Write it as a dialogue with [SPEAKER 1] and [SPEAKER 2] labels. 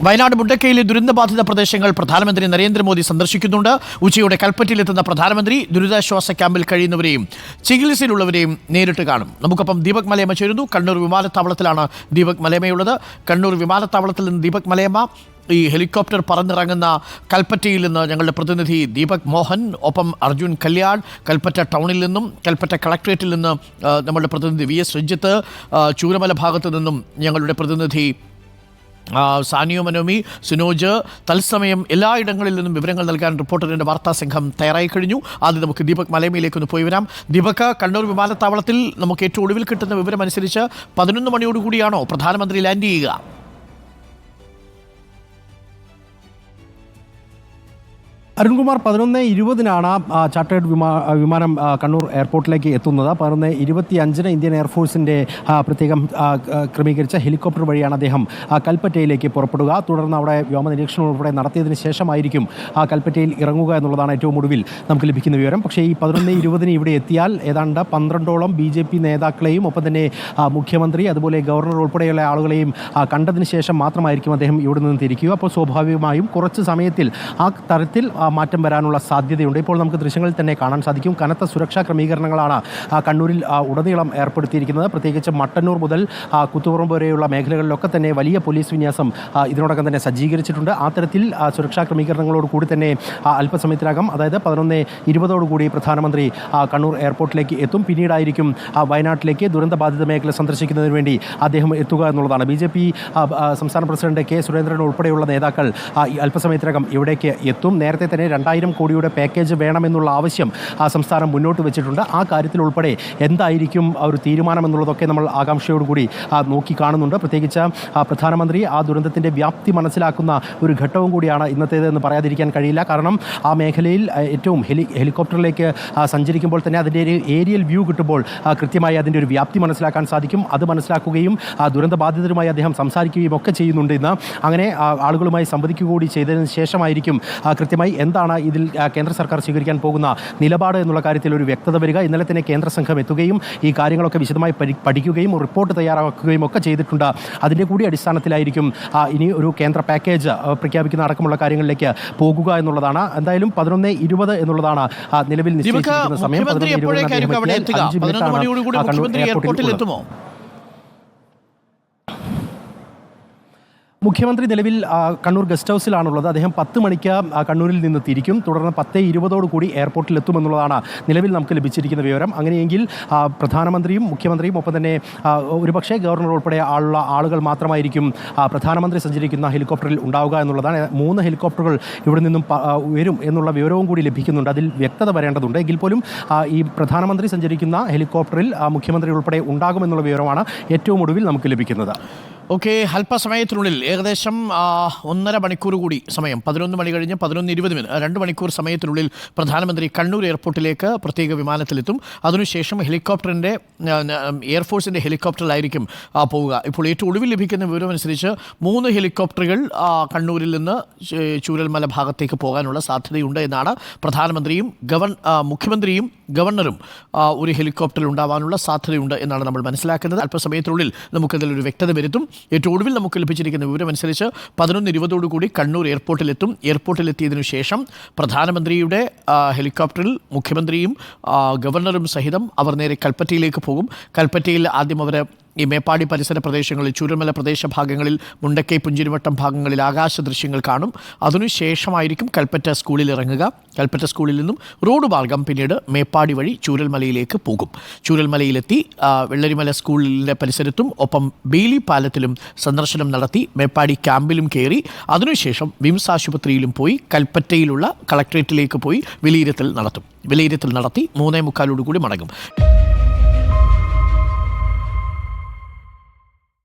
[SPEAKER 1] വയനാട് മുണ്ടക്കയിലെ ദുരന്തബാധിത പ്രദേശങ്ങൾ പ്രധാനമന്ത്രി നരേന്ദ്രമോദി സന്ദർശിക്കുന്നുണ്ട്. ഉച്ചയോടെ കൽപ്പറ്റയിലെത്തുന്ന പ്രധാനമന്ത്രി ദുരിതാശ്വാസ ക്യാമ്പിൽ കഴിയുന്നവരെയും ചികിത്സയിലുള്ളവരെയും നേരിട്ട് കാണും. നമുക്കൊപ്പം ദീപക് മലയമ്മ ചേരുന്നു. കണ്ണൂർ വിമാനത്താവളത്തിലാണ് ദീപക് മലയമ്മയുള്ളത്. കണ്ണൂർ വിമാനത്താവളത്തിൽ നിന്ന് ദീപക് മലയമ്മ, ഈ ഹെലികോപ്റ്റർ പറന്നിറങ്ങുന്ന കൽപ്പറ്റയിൽ നിന്ന് ഞങ്ങളുടെ പ്രതിനിധി ദീപക് മോഹൻ, ഒപ്പം അർജുൻ കല്യാൺ, കൽപ്പറ്റ ടൗണിൽ നിന്നും, കൽപ്പറ്റ കളക്ട്രേറ്റിൽ നിന്ന് നമ്മളുടെ പ്രതിനിധി VS രഞ്ജിത്ത്, ചൂരമല ഭാഗത്തു നിന്നും ഞങ്ങളുടെ പ്രതിനിധി സാനിയോ മനോമി, സുനോജ്, തത്സമയം എല്ലായിടങ്ങളിൽ നിന്നും വിവരങ്ങൾ നൽകാൻ റിപ്പോർട്ടറിൻ്റെ വാർത്താ സംഘം തയ്യാറായി കഴിഞ്ഞു. ആദ്യം നമുക്ക് ദീപക് മലയമ്മയിലേക്കൊന്ന് പോയി വരാം. ദീപക്, കണ്ണൂർ വിമാനത്താവളത്തിൽ നമുക്ക് ഏറ്റവും ഒടുവിൽ കിട്ടുന്ന വിവരമനുസരിച്ച് 11 മണിയോടുകൂടിയാണോ പ്രധാനമന്ത്രി ലാൻഡ് ചെയ്യുക?
[SPEAKER 2] അരുൺകുമാർ, 11:20-നാണ് ചാർട്ടേഡ് വിമാനം കണ്ണൂർ എയർപോർട്ടിലേക്ക് എത്തുന്നത്. 11:25-ന് ഇന്ത്യൻ എയർഫോഴ്സിൻ്റെ പ്രത്യേകം ക്രമീകരിച്ച ഹെലികോപ്റ്റർ വഴിയാണ് അദ്ദേഹം കൽപ്പറ്റയിലേക്ക് പുറപ്പെടുക. തുടർന്ന് അവിടെ വ്യോമ നിരീക്ഷണം ഉൾപ്പെടെ നടത്തിയതിന് ശേഷമായിരിക്കും കൽപ്പറ്റയിൽ ഇറങ്ങുക എന്നുള്ളതാണ് ഏറ്റവും ഒടുവിൽ നമുക്ക് ലഭിക്കുന്ന വിവരം. പക്ഷേ ഈ 11:20-ന് ഇവിടെ എത്തിയാൽ ഏതാണ്ട് 12ഓളം BJP നേതാക്കളെയും ഒപ്പം തന്നെ മുഖ്യമന്ത്രി, അതുപോലെ ഗവർണർ ഉൾപ്പെടെയുള്ള ആളുകളെയും കണ്ടതിന് ശേഷം മാത്രമായിരിക്കും അദ്ദേഹം ഇവിടെ നിന്ന് തിരിക്കുക. അപ്പോൾ സ്വാഭാവികമായും കുറച്ച് സമയത്തിൽ ആ തരത്തിൽ മാറ്റം വരാനുള്ള സാധ്യതയുണ്ട്. ഇപ്പോൾ നമുക്ക് ദൃശ്യങ്ങളിൽ തന്നെ കാണാൻ സാധിക്കും. കനത്ത സുരക്ഷാ ക്രമീകരണങ്ങളാണ് കണ്ണൂരിൽ ഉടനീളം ഏർപ്പെടുത്തിയിരിക്കുന്നത്. പ്രത്യേകിച്ച് മട്ടന്നൂർ മുതൽ കുത്തുപുറം വരെയുള്ള മേഖലകളിലൊക്കെ തന്നെ വലിയ പോലീസ് വിന്യാസം ഇതിനോടകം തന്നെ സജ്ജീകരിച്ചിട്ടുണ്ട്. ആ തരത്തിൽ സുരക്ഷാ ക്രമീകരണങ്ങളോട് കൂടി തന്നെ അല്പസമയത്തിനകം, അതായത് 11:20 പ്രധാനമന്ത്രി കണ്ണൂർ എയർപോർട്ടിലേക്ക് എത്തും. പിന്നീടായിരിക്കും വയനാട്ടിലേക്ക് ദുരന്തബാധിത മേഖല സന്ദർശിക്കുന്നതിന് വേണ്ടി അദ്ദേഹം എത്തുക എന്നുള്ളതാണ്. BJP സംസ്ഥാന പ്രസിഡന്റ് K. സുരേന്ദ്രൻ ഉൾപ്പെടെയുള്ള നേതാക്കൾ അല്പസമയത്തിനകം ഇവിടേക്ക് എത്തും. നേരത്തെ തന്നെ 2000 കോടിയുടെ പാക്കേജ് വേണമെന്നുള്ള ആവശ്യം സംസ്ഥാനം മുന്നോട്ട് വെച്ചിട്ടുണ്ട്. ആ കാര്യത്തിൽ ഉൾപ്പെടെ എന്തായിരിക്കും ഒരു തീരുമാനം എന്നുള്ളതൊക്കെ നമ്മൾ ആകാംക്ഷയോടുകൂടി നോക്കി കാണുന്നുണ്ട്. പ്രത്യേകിച്ച് പ്രധാനമന്ത്രി ആ ദുരന്തത്തിൻ്റെ വ്യാപ്തി മനസ്സിലാക്കുന്ന ഒരു ഘട്ടവും കൂടിയാണ് ഇന്നത്തേതെന്ന് പറയാതിരിക്കാൻ കഴിയില്ല. കാരണം ആ മേഖലയിൽ ഏറ്റവും ഹെലികോപ്റ്ററിലേക്ക് സഞ്ചരിക്കുമ്പോൾ തന്നെ അതിൻ്റെ ഒരു ഏരിയൽ വ്യൂ കിട്ടുമ്പോൾ കൃത്യമായി അതിൻ്റെ ഒരു വ്യാപ്തി മനസ്സിലാക്കാൻ സാധിക്കും. അത് മനസ്സിലാക്കുകയും ദുരന്തബാധിതരുമായി അദ്ദേഹം സംസാരിക്കുകയും ഒക്കെ ചെയ്യുന്നുണ്ട് ഇന്ന്. അങ്ങനെ ആളുകളുമായി സംവദിക്കുക കൂടി ചെയ്തതിന് ശേഷമായിരിക്കും കൃത്യമായി എന്താണ് ഇതിൽ കേന്ദ്ര സർക്കാർ സ്വീകരിക്കാൻ പോകുന്ന നിലപാട് എന്നുള്ള കാര്യത്തിൽ ഒരു വ്യക്തത വരിക. ഇന്നലെ തന്നെ കേന്ദ്ര സംഘം എത്തുകയും ഈ കാര്യങ്ങളൊക്കെ വിശദമായി പഠിക്കുകയും റിപ്പോർട്ട് തയ്യാറാക്കുകയും ഒക്കെ ചെയ്തിട്ടുണ്ട്. അതിൻ്റെ കൂടി അടിസ്ഥാനത്തിലായിരിക്കും ഇനി ഒരു കേന്ദ്ര പാക്കേജ് പ്രഖ്യാപിക്കുന്ന അടക്കമുള്ള കാര്യങ്ങളിലേക്ക് പോകുക എന്നുള്ളതാണ്. എന്തായാലും 11:20 എന്നുള്ളതാണ് നിലവിൽ നിശ്ചയിച്ചിരിക്കുന്ന സമയം. 11:20 മുഖ്യമന്ത്രി നിലവിൽ കണ്ണൂർ ഗസ്റ്റ് ഹൗസിലാണുള്ളത്. അദ്ദേഹം 10 മണിക്ക് കണ്ണൂരിൽ നിന്ന് തിരിക്കും. തുടർന്ന് 10:20 എയർപോർട്ടിൽ എത്തുമെന്നുള്ളതാണ് നിലവിൽ നമുക്ക് ലഭിച്ചിരിക്കുന്ന വിവരം. അങ്ങനെയെങ്കിൽ പ്രധാനമന്ത്രിയും മുഖ്യമന്ത്രിയും ഒപ്പം തന്നെ ഒരുപക്ഷെ ഗവർണർ ഉൾപ്പെടെ ആളുകൾ മാത്രമായിരിക്കും പ്രധാനമന്ത്രി സഞ്ചരിക്കുന്ന ഹെലികോപ്റ്ററിൽ ഉണ്ടാവുക എന്നുള്ളതാണ്. 3 ഹെലികോപ്റ്ററുകൾ ഇവിടെ നിന്നും വരും എന്നുള്ള വിവരവും കൂടി ലഭിക്കുന്നുണ്ട്. അതിൽ വ്യക്തത വരേണ്ടതുണ്ട്. എങ്കിൽ പോലും ഈ പ്രധാനമന്ത്രി സഞ്ചരിക്കുന്ന ഹെലികോപ്റ്ററിൽ മുഖ്യമന്ത്രി ഉൾപ്പെടെ ഉണ്ടാകുമെന്നുള്ള വിവരമാണ് ഏറ്റവും ഒടുവിൽ നമുക്ക് ലഭിക്കുന്നത്.
[SPEAKER 1] ഓക്കെ, അല്പസമയത്തിനുള്ളിൽ ഏകദേശം 1.5 മണിക്കൂർ കൂടി സമയം, 11 മണി കഴിഞ്ഞ് 11:20 2 മണിക്കൂർ സമയത്തിനുള്ളിൽ പ്രധാനമന്ത്രി കണ്ണൂർ എയർപോർട്ടിലേക്ക് പ്രത്യേക വിമാനത്തിലെത്തും. അതിനുശേഷം ഹെലികോപ്റ്ററിൻ്റെ എയർഫോഴ്സിൻ്റെ ഹെലികോപ്റ്ററിലായിരിക്കും പോവുക. ഇപ്പോൾ ഏറ്റവും ഒടുവിൽ ലഭിക്കുന്ന വിവരമനുസരിച്ച് 3 ഹെലികോപ്റ്ററുകൾ കണ്ണൂരിൽ നിന്ന് ചൂരൽമല ഭാഗത്തേക്ക് പോകാനുള്ള സാധ്യതയുണ്ട് എന്നാണ്. പ്രധാനമന്ത്രിയും മുഖ്യമന്ത്രിയും ഗവർണറും ഒരു ഹെലികോപ്റ്ററിൽ ഉണ്ടാവാനുള്ള സാധ്യതയുണ്ട് എന്നാണ് നമ്മൾ മനസ്സിലാക്കുന്നത്. അല്പസമയത്തിനുള്ളിൽ നമുക്കതിലൊരു വ്യക്തത വരുത്തും. ഏറ്റവും ഒടുവിൽ നമുക്ക് ലഭിച്ചിരിക്കുന്ന വിവരമനുസരിച്ച് 11:20 കണ്ണൂർ എയർപോർട്ടിലെത്തും. എയർപോർട്ടിലെത്തിയതിനു ശേഷം പ്രധാനമന്ത്രിയുടെ ഹെലികോപ്റ്ററിൽ മുഖ്യമന്ത്രിയും ഗവർണറും സഹിതം അവർ നേരെ കൽപ്പറ്റയിലേക്ക് പോകും. കൽപ്പറ്റയിൽ ആദ്യം അവർ ഈ മേപ്പാടി പരിസര പ്രദേശങ്ങളിൽ, ചൂരൽമല പ്രദേശഭാഗങ്ങളിൽ, മുണ്ടക്കൈ പുഞ്ചിരിവട്ടം ഭാഗങ്ങളിൽ ആകാശ ദൃശ്യങ്ങൾ കാണും. അതിനുശേഷമായിരിക്കും കൽപ്പറ്റ സ്കൂളിൽ ഇറങ്ങുക. കൽപ്പറ്റ സ്കൂളിൽ നിന്നും റോഡ് മാർഗം പിന്നീട് മേപ്പാടി വഴി ചൂരൽമലയിലേക്ക് പോകും. ചൂരൽമലയിലെത്തി വെള്ളരിമല സ്കൂളിൻ്റെ പരിസരത്തും ഒപ്പം ബെയിലി പാലത്തിലും സന്ദർശനം നടത്തി മേപ്പാടി ക്യാമ്പിലും കയറി അതിനുശേഷം വിംസ് ആശുപത്രിയിലും പോയി കൽപ്പറ്റയിലുള്ള കളക്ട്രേറ്റിലേക്ക് പോയി വിലയിരുത്തൽ നടത്തി 3:45 മടങ്ങും.